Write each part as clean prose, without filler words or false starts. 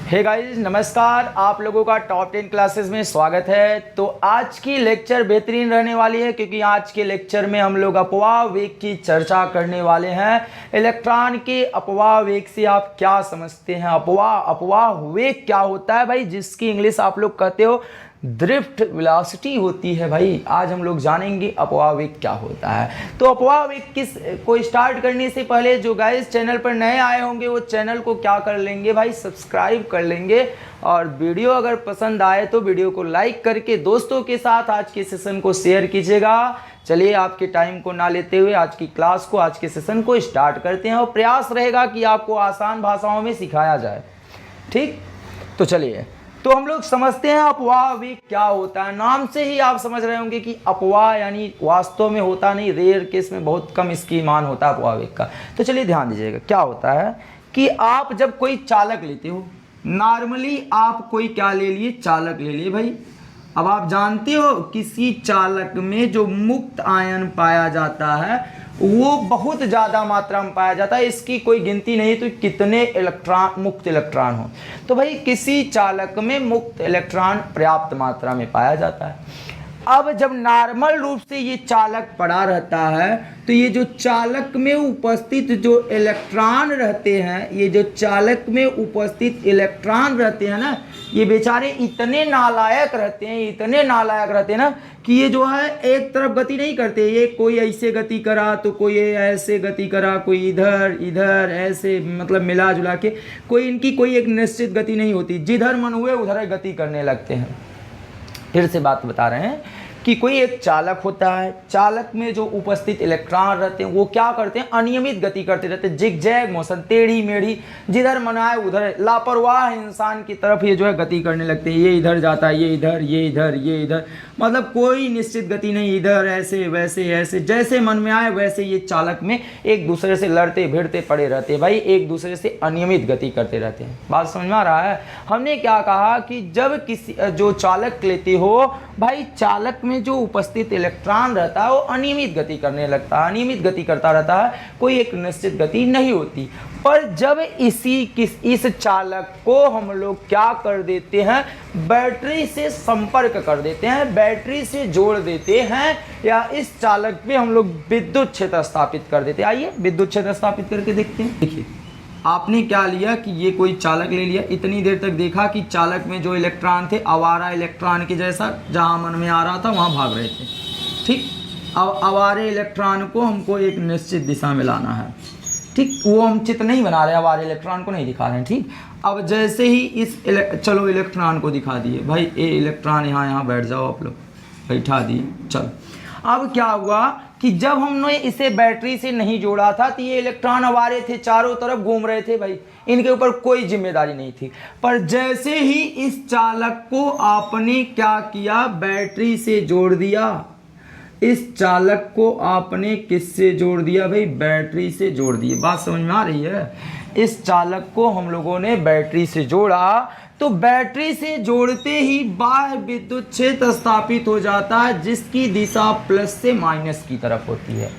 Hey guys, नमस्कार। आप लोगों का टॉप 10 क्लासेस में स्वागत है। तो आज की लेक्चर बेहतरीन रहने वाली है क्योंकि आज के लेक्चर में हम लोग अपवाह वेग की चर्चा करने वाले हैं। इलेक्ट्रॉन के अपवाह वेग से आप क्या समझते हैं? अपवाह वेग क्या होता है भाई, जिसकी इंग्लिश आप लोग कहते हो ड्रिफ्ट वेलोसिटी होती है। भाई आज हम लोग जानेंगे अपवाह वेग क्या होता है। तो अपवाह वेग किस को स्टार्ट करने से पहले जो गाइस चैनल पर नए आए होंगे वो चैनल को क्या कर लेंगे भाई, सब्सक्राइब कर लेंगे। और वीडियो अगर पसंद आए तो वीडियो को लाइक करके दोस्तों के साथ आज के सेशन को शेयर कीजिएगा। चलिए आपके टाइम को ना लेते हुए आज की क्लास को, आज के सेशन को स्टार्ट करते हैं और प्रयास रहेगा कि आपको आसान भाषाओं में सिखाया जाए। ठीक, तो चलिए तो हम लोग समझते हैं अपवाह वेग क्या होता है। नाम से ही आप समझ रहे होंगे कि अपवाह यानी वास्तव में होता नहीं, रेयर केस में बहुत कम इसकी मान होता है अपवाह वेग का। तो चलिए ध्यान दीजिएगा क्या होता है कि आप जब कोई चालक लेते हो, नॉर्मली आप कोई क्या ले लिए, चालक ले लिए भाई। अब आप जानते हो किसी चालक में जो मुक्त आयन पाया जाता है वो बहुत ज़्यादा मात्रा में पाया जाता है, इसकी कोई गिनती नहीं तो कितने इलेक्ट्रॉन, मुक्त इलेक्ट्रॉन हो। तो भाई किसी चालक में मुक्त इलेक्ट्रॉन पर्याप्त मात्रा में पाया जाता है। अब जब नॉर्मल रूप से ये चालक पड़ा रहता है तो ये जो चालक में उपस्थित जो इलेक्ट्रॉन रहते हैं, ये जो चालक में उपस्थित इलेक्ट्रॉन रहते हैं ना, ये बेचारे इतने नालायक रहते हैं, इतने नालायक रहते हैं ना कि ये जो है एक तरफ गति नहीं करते। ये कोई ऐसे गति करा तो कोई ऐसे गति करा, कोई इधर इधर ऐसे, मतलब मिला जुला के कोई इनकी कोई एक निश्चित गति नहीं होती। जिधर मन हुए उधर गति करने लगते हैं। फिर से बात बता रहे हैं कि कोई एक चालक होता है, चालक में जो उपस्थित इलेक्ट्रॉन रहते हैं वो क्या करते हैं, अनियमित गति करते रहते हैं, जिगजैग मोशन, टेढ़ी मेढ़ी, जिधर मन आए उधर लापरवाह इंसान की तरफ ये जो है गति करने लगते हैं। ये इधर जाता है, ये इधर, ये इधर, ये इधर, मतलब कोई निश्चित गति नहीं, इधर ऐसे वैसे ऐसे, जैसे मन में आए वैसे ये चालक में एक दूसरे से लड़ते भिड़ते पड़े रहते हैं भाई, एक दूसरे से अनियमित गति करते रहते हैं। बात समझ में आ रहा है? हमने क्या कहा कि जब किसी जो चालक लेते हो भाई, चालक में जो उपस्थित इलेक्ट्रॉन रहता है वो अनियमित गति करने लगता है, अनियमित गति करता रहता है, कोई एक निश्चित गति नहीं होती। पर जब इस चालक को हम लोग क्या कर देते हैं, बैटरी से संपर्क कर देते हैं, बैटरी से जोड़ देते हैं, या इस चालक पे हम लोग विद्युत क्षेत्र स्थापित कर देते हैं। आइए विद्युत क्षेत्र स्थापित करके देखते हैं। देखिए आपने क्या लिया कि ये कोई चालक ले लिया, इतनी देर तक देखा कि चालक में जो इलेक्ट्रॉन थे आवारा इलेक्ट्रॉन के जैसा जहां मन में आ रहा था वहां भाग रहे थे। ठीक, अब आवारे इलेक्ट्रॉन को हमको एक निश्चित दिशा में लाना है। ठीक, वो हम चित्र नहीं बना रहे, आवारे इलेक्ट्रॉन को नहीं दिखा रहे हैं। ठीक, अब जैसे ही चलो इलेक्ट्रॉन को दिखा दिए भाई, ए इलेक्ट्रॉन यहाँ बैठ जाओ, आप लोग बैठा दिए। चलो अब क्या हुआ कि जब हमने इसे बैटरी से नहीं जोड़ा था तो ये इलेक्ट्रॉन आवारे थे, चारों तरफ घूम रहे थे भाई, इनके ऊपर कोई जिम्मेदारी नहीं थी। पर जैसे ही इस चालक को आपने क्या किया, बैटरी से जोड़ दिया, इस चालक को आपने किससे जोड़ दिया भाई, बैटरी से जोड़ दिए। बात समझ में आ रही है? इस चालक को हम लोगों ने बैटरी से जोड़ा तो बैटरी से जोड़ते ही बाह्य विद्युत क्षेत्र स्थापित हो जाता है जिसकी दिशा प्लस से माइनस की तरफ होती है।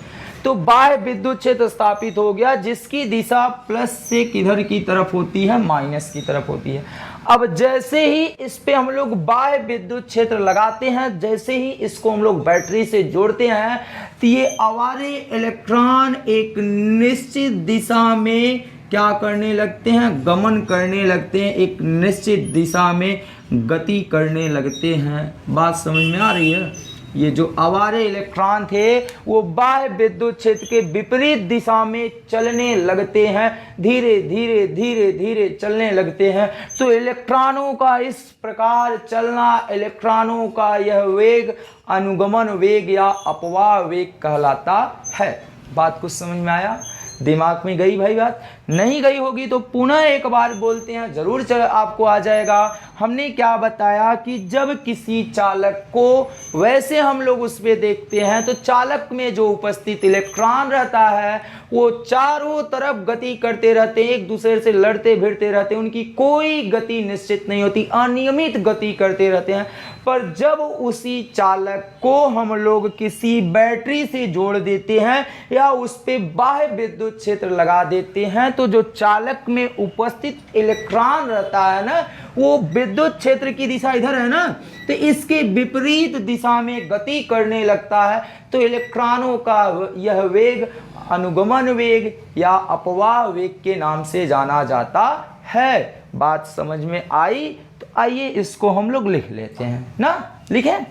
तो बाह्य विद्युत क्षेत्र स्थापित हो गया जिसकी दिशा प्लस से किधर की तरफ होती है, माइनस की तरफ होती है। अब जैसे ही इस पे हम लोग बाह्य विद्युत क्षेत्र लगाते हैं, जैसे ही इसको हम लोग बैटरी से जोड़ते हैं तो ये आवारे इलेक्ट्रॉन एक निश्चित दिशा में क्या करने लगते हैं, गमन करने लगते हैं, एक निश्चित दिशा में गति करने लगते हैं। बात समझ में आ रही है? ये जो आवारे इलेक्ट्रॉन थे वो बाह्य विद्युत क्षेत्र के विपरीत दिशा में चलने लगते हैं, धीरे धीरे धीरे धीरे चलने लगते हैं। तो इलेक्ट्रॉनों का इस प्रकार चलना, इलेक्ट्रॉनों का यह वेग अनुगमन वेग या अपवाह वेग कहलाता है। बात कुछ समझ में आया? दिमाग में गई भाई बात? नहीं गई होगी तो पुनः एक बार बोलते हैं, जरूर आपको आ जाएगा। हमने क्या बताया कि जब किसी चालक को वैसे हम लोग उस पर देखते हैं तो चालक में जो उपस्थित इलेक्ट्रॉन रहता है वो चारों तरफ गति करते रहते हैं, एक दूसरे से लड़ते भिड़ते रहते हैं, उनकी कोई गति निश्चित नहीं होती, अनियमित गति करते रहते हैं। पर जब उसी चालक को हम लोग किसी बैटरी से जोड़ देते हैं या उस पे बाह्य विद्युत क्षेत्र लगा देते हैं तो जो चालक में उपस्थित इलेक्ट्रॉन रहता है ना, वो विद्युत क्षेत्र की दिशा इधर है ना, तो इसके विपरीत दिशा में गति करने लगता है। तो इलेक्ट्रॉनों का यह वेग अनुगमन वेग या अपवाह वेग के नाम से जाना जाता है। बात समझ में आई? तो आइए इसको हम लोग लिख लेते हैं ना, लिखें।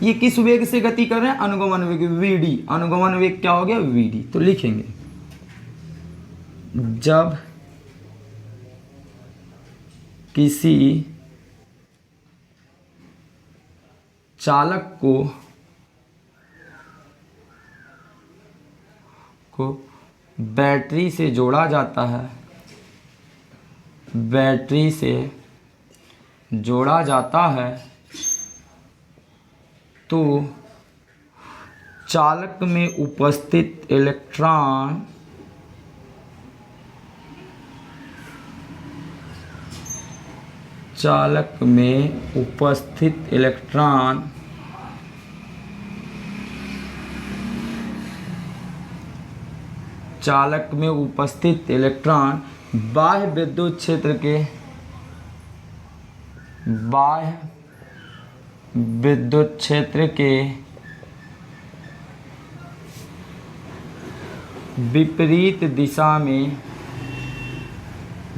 ये किस वेग से गति कर रहे हैं? अनुगमन वेग vd। अनुगमन वेग क्या हो गया? vd। तो लिखेंगे जब किसी चालक को बैटरी से जोड़ा जाता है, बैटरी से जोड़ा जाता है, तो चालक में उपस्थित इलेक्ट्रॉन चालक में उपस्थित इलेक्ट्रॉन चालक में उपस्थित इलेक्ट्रॉन बाह्य विद्युत क्षेत्र के बाह्य विद्युत क्षेत्र के विपरीत दिशा में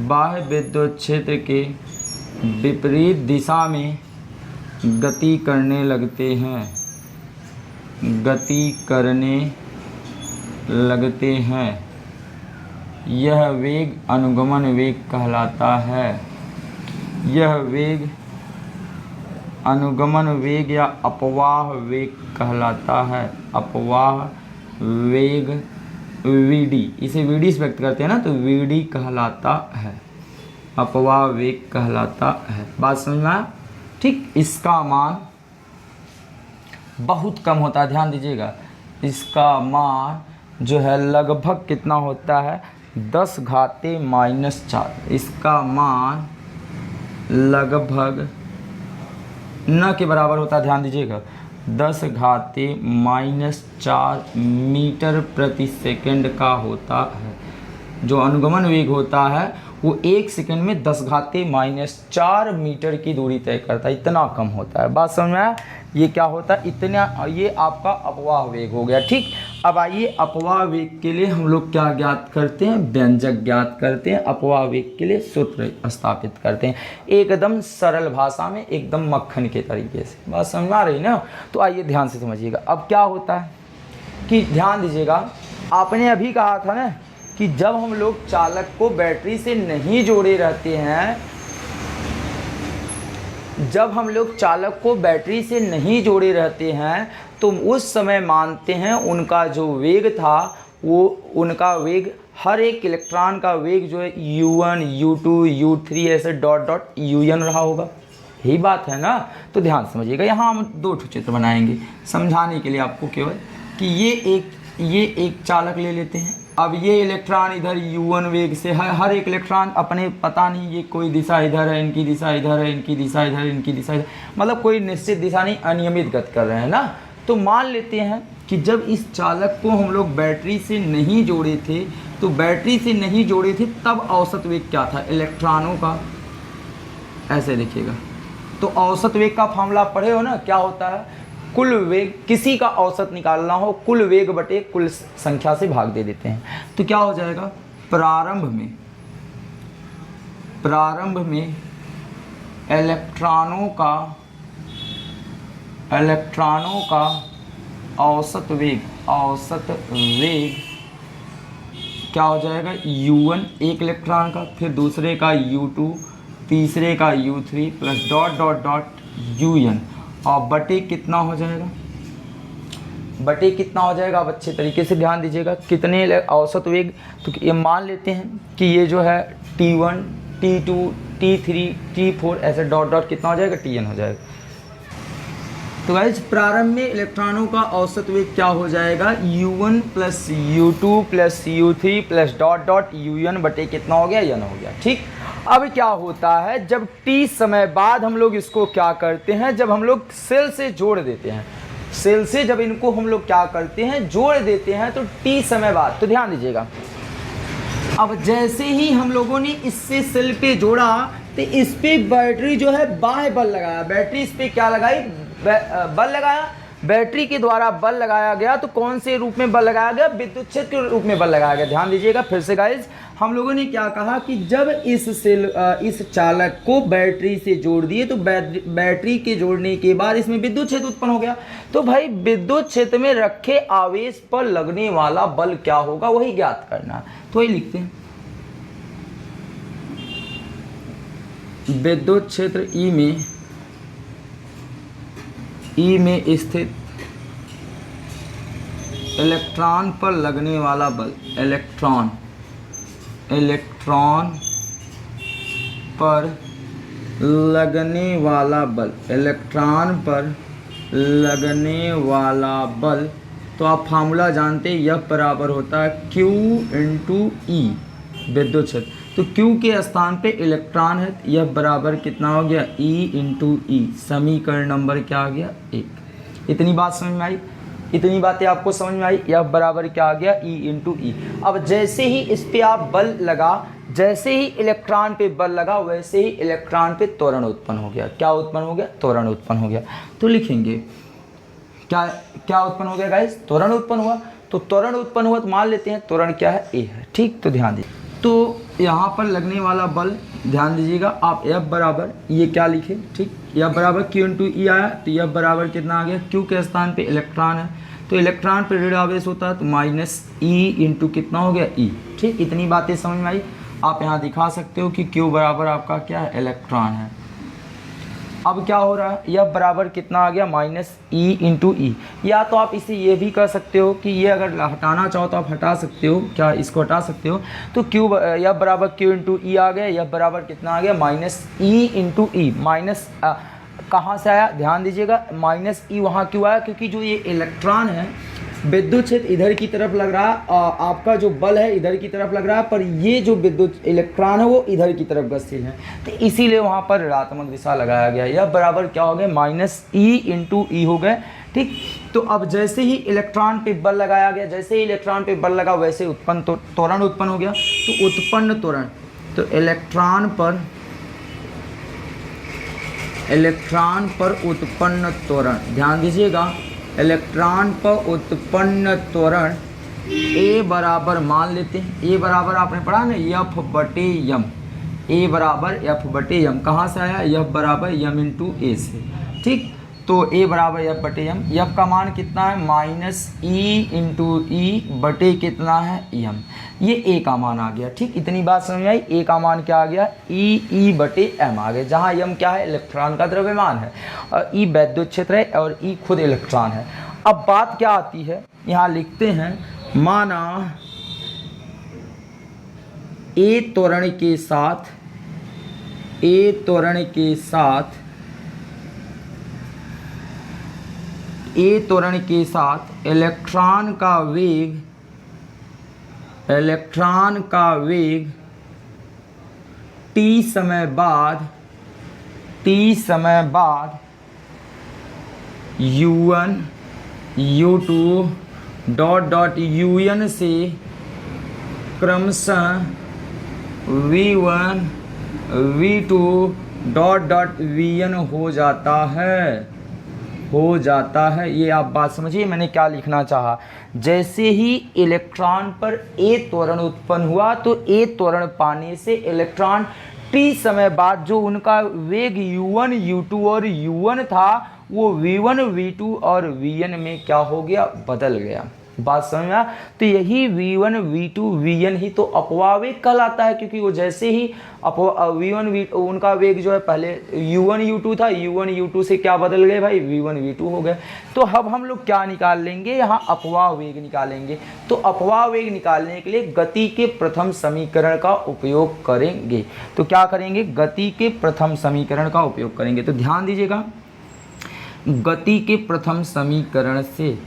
बाह्य विद्युत क्षेत्र के विपरीत दिशा में गति करने लगते हैं, गति करने लगते हैं। यह वेग अनुगमन वेग कहलाता है। यह वेग अनुगमन वेग या अपवाह वेग कहलाता है। अपवाह वेग vd, इसे vd से व्यक्त करते हैं ना, तो vd कहलाता है, अपवाह वेग कहलाता है। बात समझ में आया? ठीक। इसका मान बहुत कम होता है, ध्यान दीजिएगा। इसका मान जो है लगभग कितना होता है? 10⁻⁻⁴। इसका मान लगभग न के बराबर होता है, ध्यान दीजिएगा, 10⁻⁻⁴ मीटर प्रति सेकंड का होता है। जो अनुगमन वेग होता है वो 1 सेकंड में 10⁻⁴ मीटर की दूरी तय करता है, इतना कम होता है। बात समझ में आया? ये क्या होता है? इतना, ये आपका अपवाह वेग हो गया। ठीक। अब आइए अपवाह वेग के लिए हम लोग क्या ज्ञात करते हैं? व्यंजक ज्ञात करते हैं। अपवाह वेग के लिए सूत्र स्थापित करते हैं, एकदम सरल भाषा में, एकदम मक्खन के तरीके से। बात समझ में आ रही ना? तो आइए ध्यान से समझिएगा। अब क्या होता है कि ध्यान दीजिएगा, आपने अभी कहा था ना कि जब हम लोग चालक को बैटरी से नहीं जोड़े रहते हैं, जब हम लोग चालक को बैटरी से नहीं जोड़े रहते हैं, तो उस समय मानते हैं उनका जो वेग था, वो उनका वेग, हर एक इलेक्ट्रॉन का वेग जो है u1, u2, u3 ऐसे डॉट डॉट un रहा होगा। यही बात है ना? तो ध्यान समझिएगा। यहाँ हम 2 चित्र बनाएंगे समझाने के लिए आपको, केवल कि ये एक चालक ले लेते हैं। अब ये इलेक्ट्रॉन इधर u1 वेग से है, हर एक इलेक्ट्रॉन अपने, पता नहीं ये कोई दिशा इधर है, इनकी दिशा इधर है, इनकी दिशा इधर, इनकी दिशा इधर, मतलब कोई निश्चित दिशा नहीं, अनियमित गति कर रहे हैं ना। तो मान लेते हैं कि जब इस चालक को हम लोग बैटरी से नहीं जोड़े थे, तो बैटरी से नहीं जोड़े थे तब औसत वेग क्या था इलेक्ट्रॉनों का? ऐसे देखिएगा। तो औसत वेग का फॉर्मूला पढ़े हो ना, क्या होता है? कुल वेग, किसी का औसत निकालना हो, कुल वेग बटे कुल संख्या से भाग दे देते हैं। तो क्या हो जाएगा? प्रारंभ में इलेक्ट्रॉनों का औसत वेग क्या हो जाएगा? u1 एक इलेक्ट्रॉन का, फिर दूसरे का u2, तीसरे का u3 plus dot dot dot un, और बटे कितना हो जाएगा? बटे कितना हो जाएगा? आप अच्छे तरीके से ध्यान दीजिएगा। कितने औसत वेग? तो ये मान लेते हैं कि ये जो है T1, T2, T3, T4 ऐसे डॉट डॉट कितना हो जाएगा? Tn हो जाएगा। तो गाइस प्रारंभ में इलेक्ट्रॉनों का औसत वेग क्या हो जाएगा? u1 plus u2 plus u3 plus dot dot un बटे कितना हो गया? n हो गया। ठीक। अब क्या होता है, जब t समय बाद हम लोग इसको क्या करते हैं, जब हम लोग सेल से जोड़ देते हैं, सेल से जब इनको हम लोग क्या करते हैं, जोड़ देते हैं तो t समय बाद, तो ध्यान दीजिएगा अब जैसे ही हम लोगों ने इससे सेल पे जोड़ा तो इस पे बैटरी जो है बाह्य बल लगाया, बैटरी इस पे क्या लगाई, बल लगाया, बैटरी के द्वारा बल लगाया गया। तो कौन से रूप में बल लगाया गया, विद्युत क्षेत्र के रूप में बल लगाया गया। ध्यान दीजिएगा फिर से गाइज, हम लोगों ने क्या कहा कि जब इस चालक को बैटरी से जोड़ दिए तो बैटरी के जोड़ने के बाद इसमें विद्युत क्षेत्र उत्पन्न हो गया। तो भाई विद्युत क्षेत्र में रखे आवेश पर लगने वाला बल क्या होगा, वही ज्ञात करना। तो वही लिखते हैं, विद्युत क्षेत्र ई में स्थित इलेक्ट्रॉन पर लगने वाला बल, इलेक्ट्रॉन पर लगने वाला बल, इलेक्ट्रॉन पर लगने वाला बल। तो आप फार्मूला जानते हैं, F बराबर होता है Q इंटू ई, विद्युत क्षेत्र। तो Q के स्थान पे इलेक्ट्रॉन है, F बराबर कितना हो गया, E इंटू ई। समीकरण नंबर क्या आ गया, 1। इतनी बात समझ में आई, इतनी बातें आपको समझ में आई। F बराबर क्या आ गया, E इंटू ई। अब जैसे ही इस पे आप बल लगा, जैसे ही इलेक्ट्रॉन पे बल लगा, वैसे ही इलेक्ट्रॉन पे त्वरण उत्पन्न हो गया। क्या उत्पन्न हो गया, त्वरण उत्पन्न हो गया। तो लिखेंगे क्या उत्पन्न हो गया गाइस, त्वरण उत्पन्न हुआ। तो त्वरण उत्पन्न हुआ तो मान लेते हैं त्वरण क्या है, ए है। ठीक, तो ध्यान दीजिए, तो यहाँ पर लगने वाला बल ध्यान दीजिएगा आप, F बराबर ये क्या लिखे, ठीक, F बराबर Q इंटू ई आया। तो F बराबर कितना आ गया, Q के स्थान पे इलेक्ट्रॉन है, तो इलेक्ट्रॉन पर ऋण आवेश होता है, तो माइनस ई इंटू कितना हो गया, ई। ठीक, इतनी बातें समझ में आई। आप यहाँ दिखा सकते हो कि Q बराबर आपका क्या है, इलेक्ट्रॉन है। अब क्या हो रहा है, F बराबर कितना आ गया, माइनस ई इंटू ई। या तो आप इसे ये भी कर सकते हो कि ये अगर हटाना चाहो तो आप हटा सकते हो, क्या इसको हटा सकते हो। तो F बराबर Q इंटू ई आ गया। F बराबर कितना आ गया, माइनस ई इंटू ई। माइनस कहाँ से आया, ध्यान दीजिएगा, माइनस ई वहाँ क्यों आया, क्योंकि जो ये इलेक्ट्रॉन है, विद्युत क्षेत्र इधर की तरफ लग रहा है, आपका जो बल है इधर की तरफ लग रहा है, पर ये जो विद्युत इलेक्ट्रॉन है वो इधर की तरफ गतिशील है, तो इसीलिए वहाँ पर ऋणात्मक दिशा लगाया गया। यह बराबर क्या हो गया, माइनस ई इंटू ई हो गए। ठीक, तो अब जैसे ही इलेक्ट्रॉन पे बल लगाया गया, जैसे ही इलेक्ट्रॉन पे बल लगा, वैसे उत्पन्न त्वरण उत्पन्न हो गया। तो उत्पन्न त्वरण, तो इलेक्ट्रॉन पर उत्पन्न त्वरण, ध्यान दीजिएगा, इलेक्ट्रॉन पर उत्पन्न त्वरण ए बराबर मान लेते हैं, ए बराबर आपने पढ़ा ना, F बटे यम, ए बराबर F बटे यम। कहाँ से आया, F बराबर यम इंटू ए से। ठीक, तो ए बराबर F बटे यम। F का मान कितना है, माइनस ई इंटू ई बटे कितना है, यम। ये ए का मान आ गया। ठीक, इतनी बात समझ में आई। ए का मान क्या आ गया, ई बटे एम आ गया, जहाँ यम क्या है, इलेक्ट्रॉन का द्रव्यमान है, और ई वैद्युत क्षेत्र है, और ई खुद इलेक्ट्रॉन है। अब बात क्या आती है, यहाँ लिखते हैं, माना ए त्वरण के साथ इलेक्ट्रॉन का वेग टी समय बाद u1 u2 डॉट un से क्रमशः v1 v2 डॉट vn हो जाता है। ये आप बात समझिए, मैंने क्या लिखना चाहा। जैसे ही इलेक्ट्रॉन पर ए त्वरण उत्पन्न हुआ, तो ए त्वरण पाने से इलेक्ट्रॉन टी समय बाद जो उनका वेग u1 u2 और u1 था, वो v1 v2 और vn में क्या हो गया, बदल गया। बात समझ में आया। तो यही v1 v2 vn ही तो अपवाह वेग कहलाता है, क्योंकि वो जैसे ही v1 v2 उनका वेग जो है, पहले u1 u2 था, u1 u2 से क्या बदल गए भाई, v1 v2 हो गए। तो अब हम लोग क्या निकाल लेंगे, यहाँ अपवाह वेग निकालेंगे। तो अपवाह वेग निकालने के लिए गति के प्रथम समीकरण का उपयोग करेंगे। तो क्या करेंगे, गति के प्रथम समीकरण का उपयोग करेंगे। तो ध्यान दीजिएगा, गति के प्रथम समीकरण से,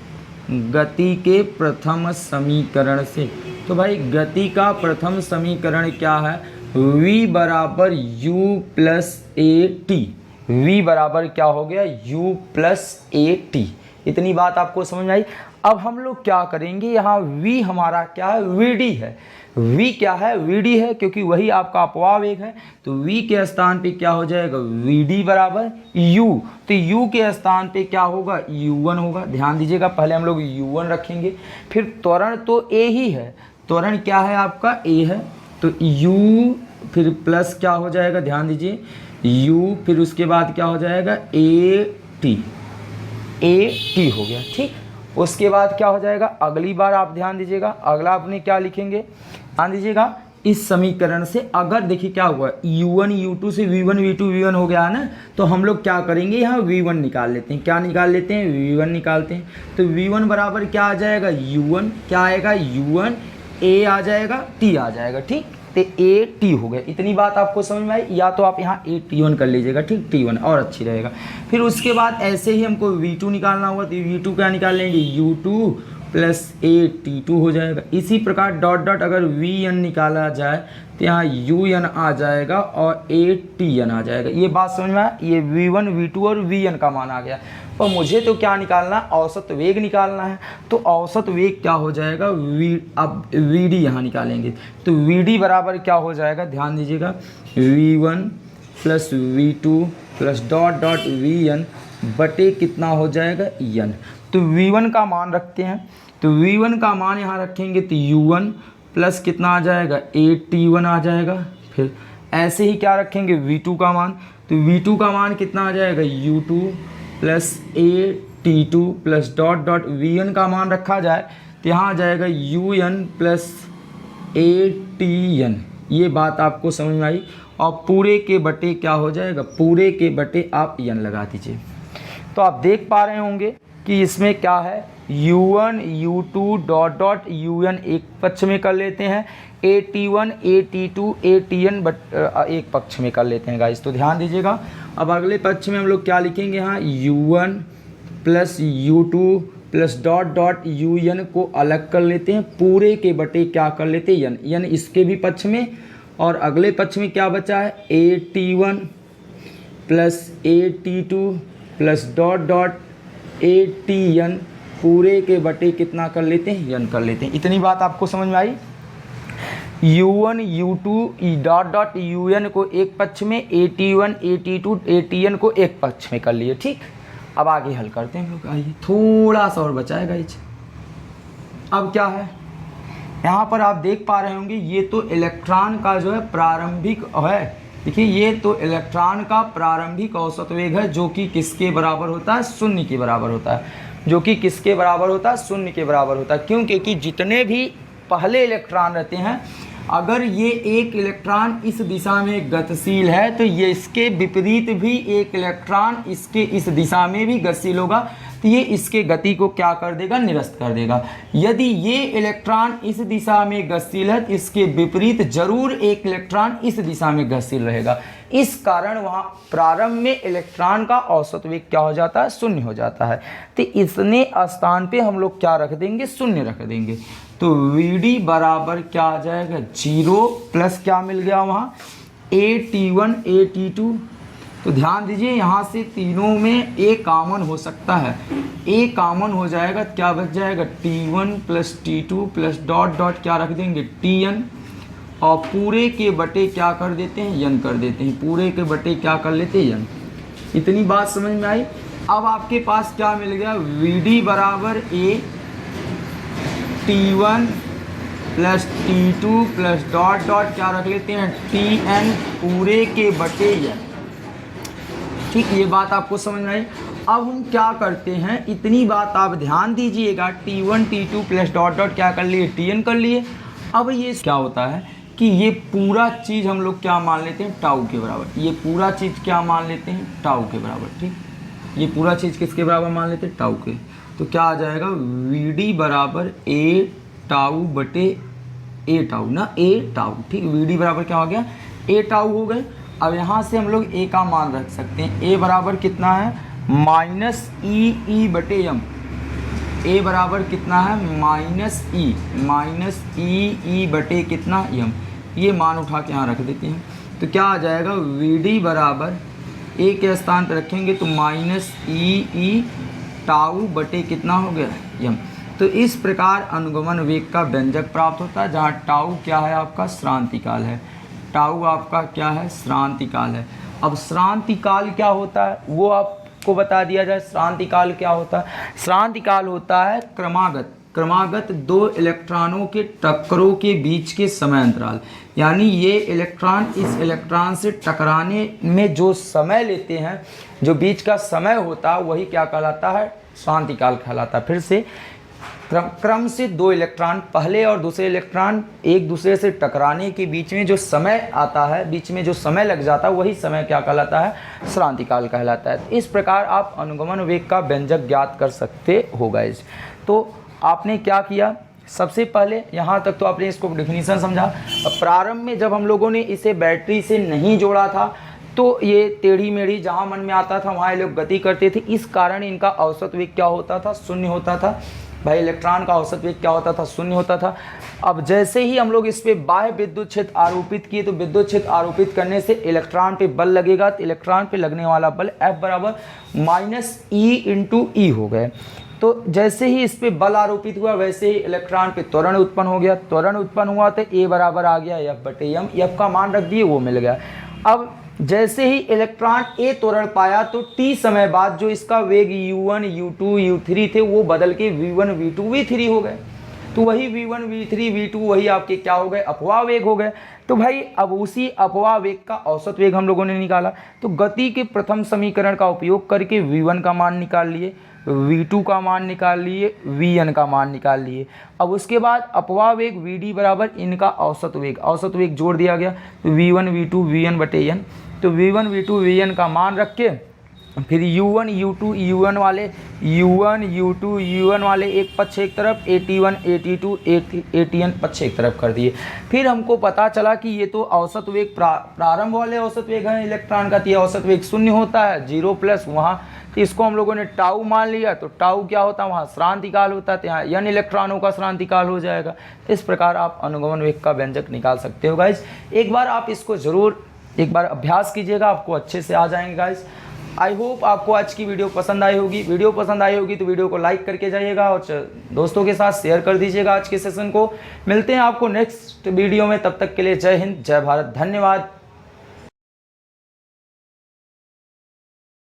तो भाई गति का प्रथम समीकरण क्या है, v बराबर u plus A T. v बराबर क्या हो गया, u प्लस ए टी। इतनी बात आपको समझ में आई। अब हम लोग क्या करेंगे, यहाँ v हमारा क्या है, vd है। v क्या है, vd है, क्योंकि वही आपका अपवाह वेग है। तो v के स्थान पे क्या हो जाएगा, vd बराबर u। तो u के स्थान पे क्या होगा, u1 होगा। ध्यान दीजिएगा, पहले हम लोग u1 रखेंगे, फिर त्वरण तो a ही है, त्वरण क्या है आपका, a है। तो u फिर प्लस क्या हो जाएगा, ध्यान दीजिए, u फिर उसके बाद क्या हो जाएगा, at हो गया, ठीक। उसके बाद क्या हो जाएगा, अगली बार आप ध्यान दीजिएगा, अगला आपने क्या लिखेंगे, ध्यान दीजिएगा, इस समीकरण से अगर देखिए क्या हुआ, u1 u2 से v1 v1 हो गया है ना, तो हम लोग क्या करेंगे, यहाँ v1 निकाल लेते हैं। क्या निकाल लेते हैं, v1 निकालते हैं। तो v1 बराबर क्या आ जाएगा, u1 क्या आएगा, u1 a आ जाएगा, t आ जाएगा, ठीक। तो AT हो गया। इतनी बात आपको समझ में आई, या तो आप यहाँ AT1 कर लीजिएगा, ठीक, T1 और अच्छी रहेगा। फिर उसके बाद ऐसे ही हमको V2 निकालना होगा, तो V2 क्या निकाल लेंगे, U2 प्लस AT2 हो जाएगा। इसी प्रकार डॉट डॉट अगर VN निकाला जाए तो यहाँ UN आ जाएगा और ATN आ जाएगा। ये बात समझ में आया, ये V1 V2 और VN का मान आ गया। और मुझे तो क्या निकालना है, औसत वेग निकालना है। तो औसत वेग क्या हो जाएगा, अब VD यहाँ निकालेंगे, तो VD बराबर क्या हो जाएगा, ध्यान दीजिएगा, V1 plus V2 plus dot dot VN बटे कितना हो जाएगा, N। तो V1 का मान रखते हैं, तो V1 का मान यहाँ रखेंगे तो U1 प्लस कितना आ जाएगा, AT1 आ जाएगा। फिर ऐसे ही क्या रखेंगे, V2 का मान, तो V2 का मान कितना आ जाएगा, U2 plus AT2 plus dot dot VN का मान रखा जाए तो यहाँ आ जाएगा UN प्लस ATN। ये बात आपको समझ में आई। और पूरे के बटे क्या हो जाएगा, पूरे के बटे आप n लगा दीजिए। तो आप देख पा रहे होंगे कि इसमें क्या है, U1 U2 dot dot UN एक पक्ष में कर लेते हैं, AT1 AT2 ATN एक पक्ष में कर लेते हैं गाइस। तो ध्यान दीजिएगा। अब अगले पक्ष में हम लोग क्या लिखेंगे, यहाँ U1 plus U2 plus dot dot UN को अलग कर लेते हैं, पूरे के बटे क्या कर लेते हैं, n इसके भी पक्ष में। और अगले पक्ष में क्या बचा है, AT1 plus AT2 plus dot dot ATN पूरे के बटे कितना कर लेते हैं, n कर लेते हैं। इतनी बात आपको समझ में आई। U1 U2 dot dot UN को एक पक्ष में, AT1 AT2 ATN को एक पक्ष में कर लिए, ठीक। अब आगे हल करते हैं हम लोग, आइए, थोड़ा सा और बचा है गाइस। अब क्या है, यहाँ पर आप देख पा रहे होंगे, ये तो इलेक्ट्रॉन का जो है प्रारंभिक है। देखिए, ये तो इलेक्ट्रॉन का प्रारंभिक औसत वेग है, जो कि किसके बराबर होता है, शून्य के बराबर होता है। जो कि किसके बराबर होता है, शून्य के बराबर होता है। क्यों, क्योंकि जितने भी पहले इलेक्ट्रॉन रहते हैं, अगर ये एक इलेक्ट्रॉन इस दिशा में गतिशील है तो ये इसके विपरीत भी एक इलेक्ट्रॉन इसके इस दिशा में भी गतिशील होगा, तो ये इसके गति को क्या कर देगा, निरस्त कर देगा। यदि ये इलेक्ट्रॉन इस दिशा में गतिशील है तो इसके विपरीत जरूर एक इलेक्ट्रॉन इस दिशा में गतिशील रहेगा। इस कारण वहाँ प्रारंभ में इलेक्ट्रॉन का औसत वेग क्या हो जाता है, शून्य हो जाता है। तो इसने स्थान पे हम लोग क्या रख देंगे, शून्य रख देंगे। तो VD बराबर क्या आ जाएगा, 0 प्लस क्या मिल गया वहाँ, AT1 AT2। तो ध्यान दीजिए, यहाँ से तीनों में A कॉमन हो सकता है, A कॉमन हो जाएगा, क्या बच जाएगा, T1 plus T2 plus dot dot क्या रख देंगे, TN। और पूरे के बटे क्या कर देते हैं, n कर देते हैं, पूरे के बटे क्या कर लेते हैं, n। इतनी बात समझ में आई। अब आपके पास क्या मिल गया, VD बराबर A T1 plus T2 plus dot dot क्या रख लेते हैं, TN पूरे के बटे n। ठीक, ये बात आपको समझ में आई। अब हम क्या करते हैं, इतनी बात आप ध्यान दीजिएगा, T1 T2 plus dot dot क्या कर लिए, TN कर लिए। अब ये क्या होता है कि ये पूरा चीज़ हम लोग क्या मान लेते हैं, टाउ के बराबर। ये पूरा चीज़ क्या मान लेते हैं, टाउ के बराबर, ठीक। ये पूरा चीज़ किसके बराबर मान लेते हैं, टाउ के। तो क्या आ जाएगा, VD बराबर A टाउ बटे A टाउ ना, A टाउ, ठीक। VD बराबर क्या हो गया, A टाउ हो गए। अब यहाँ से हम लोग A का मान रख सकते हैं। A बराबर कितना है, माइनस E बटे M। A बराबर कितना है, माइनस E बटे कितना, M। ये मान उठा के यहाँ रख देते हैं। तो क्या आ जाएगा, VD बराबर A के स्थान पर रखेंगे तो माइनस E टाउ बटे कितना हो गया यम। तो इस प्रकार अनुगमन वेग का व्यंजक प्राप्त होता है, जहाँ टाउ क्या है आपका श्रांतिकाल है, टाउ आपका क्या है श्रांतिकाल है। अब श्रांतिकाल क्या होता है वो आपको बता दिया जाए। श्रांतिकाल क्या होता है? श्रांतिकाल होता है क्रमागत दो इलेक्ट्रॉनों के टक्करों के बीच के समय अंतराल, यानी ये इलेक्ट्रॉन इस इलेक्ट्रॉन से टकराने में जो समय लेते हैं, जो बीच का समय होता है वही क्या कहलाता है? श्रांतिकाल कहलाता है। फिर से क्रम से दो इलेक्ट्रॉन, पहले और दूसरे इलेक्ट्रॉन एक दूसरे से टकराने के बीच में जो समय आता है, बीच में जो समय लग जाता है वही समय क्या कहलाता है? श्रांतिकाल कहलाता है। इस प्रकार आप अनुगमन वेग का व्यंजक ज्ञात कर सकते हो गाइस। तो आपने क्या किया, सबसे पहले यहाँ तक तो आपने इसको डेफिनेशन समझा। अब प्रारंभ में जब हम लोगों ने इसे बैटरी से नहीं जोड़ा था तो ये टेढ़ी मेढ़ी जहाँ मन में आता था वहाँ ये लोग गति करते थे, इस कारण इनका औसत वेग क्या होता था? शून्य होता था। भाई इलेक्ट्रॉन का औसत वेग क्या होता था? शून्य होता था। अब जैसे ही हम लोग इस पर बाह्य विद्युत क्षेत्र आरोपित किए तो विद्युत क्षेत्र आरोपित करने से इलेक्ट्रॉन पे बल लगेगा, तो इलेक्ट्रॉन पे लगने वाला बल F बराबर -E × E हो गए। तो जैसे ही इस पे बल आरोपित हुआ वैसे ही इलेक्ट्रॉन पे त्वरण उत्पन्न हो गया, त्वरण उत्पन्न हुआ तो A बराबर आ गया F बटे m, F का मान रख दिए वो मिल गया। अब जैसे ही इलेक्ट्रॉन A त्वरण पाया तो t समय बाद जो इसका वेग u1 u2 u3 थे वो बदल के v1 v2 v3 हो गए। तो वही v1 v3 v2 वही आपके क्या हो गए? अपवाह वेग हो गए। तो भाई अब उसी अपवाह वेग का औसत वेग हम लोगों ने निकाला, तो गति के प्रथम समीकरण का उपयोग करके v1 का मान निकाल लिए, v2 का मान निकाल लिए, vn का मान निकाल लिए। अब उसके बाद अपवाह वेग vd बराबर इनका औसत वेग जोड़ दिया गया, तो v1 v2 vn बटे n। तो v1 v2 vn का मान रख के फिर u1 u2 u1 वाले एक पक्ष एक तरफ, AT1 AT2 ATN पक्ष एक तरफ कर दिए। फिर हमको पता चला कि ये तो औसत वेग प्रारंभ वाले औसत वेग है इलेक्ट्रॉन का, तो ये औसत वेग शून्य होता है, 0 प्लस वहाँ, तो इसको हम लोगों ने टाउ मान लिया। तो टाउ क्या होता है? वहाँ श्रांतिकाल होता है, तो यहाँ n इलेक्ट्रॉनों का श्रांतिकाल हो जाएगा। इस प्रकार आप अनुगमन वेग का व्यंजक निकाल सकते हो गाइज। एक बार आप इसको ज़रूर एक बार अभ्यास कीजिएगा, आपको अच्छे से आ जाएंगे गाइज। आई होप आपको आज की वीडियो पसंद आई होगी। वीडियो पसंद आई होगी तो वीडियो को लाइक करके जाइएगा और दोस्तों के साथ शेयर कर दीजिएगा आज के सेशन को। मिलते हैं आपको नेक्स्ट वीडियो में, तब तक के लिए जय हिंद, जय भारत, धन्यवाद।